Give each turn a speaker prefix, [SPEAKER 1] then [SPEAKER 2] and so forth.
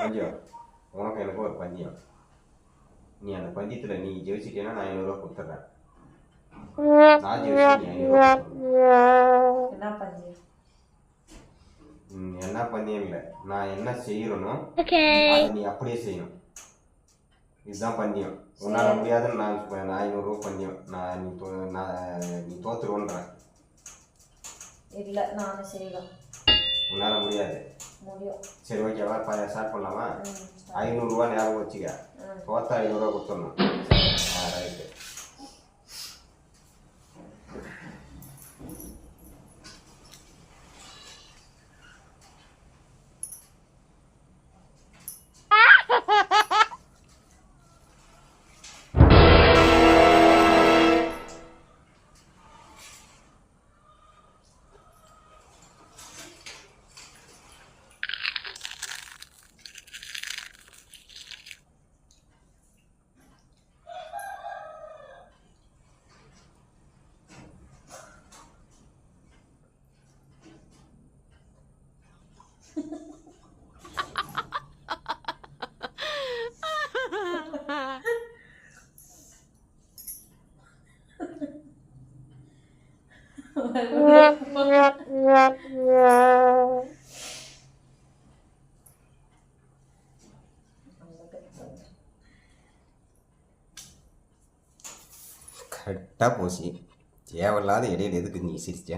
[SPEAKER 1] பஞ்சம் உனக்கு எனக்கு ஒரு பந்தயம். நீ அந்த பந்தயத்தில் நீ ஜெயிச்சிட்டேன்னா நான் 500 கொடுத்துட்றேன். நான் ஜெயிச்சு நீ 500
[SPEAKER 2] என்ன பந்தயம்?
[SPEAKER 1] என்ன பந்தயம் இல்லை, நான் என்ன செய்யறனோ அதை நீ அப்படியே செய்யணும். இதுதான் பந்தயம். உன்னால் முடியாதுன்னு நான் 500 பந்தயம். நீ தோத்துருவன்றேன்.
[SPEAKER 2] இல்லை, நானும் செய்யலாம்.
[SPEAKER 1] உன்னால் முடியாது.
[SPEAKER 2] முடியும்.
[SPEAKER 1] சரி, ஓகேவா? ஸ்டார்ட் பண்ணலாமா? 500 ஞாபகம் வச்சுக்க. தோத்தா 500 கொடுத்துடணும். ரைட்டு. கரெக்டாக போச்சு. தேவையில்லாத இடையில எதுக்கு நீ சிரிச்ச?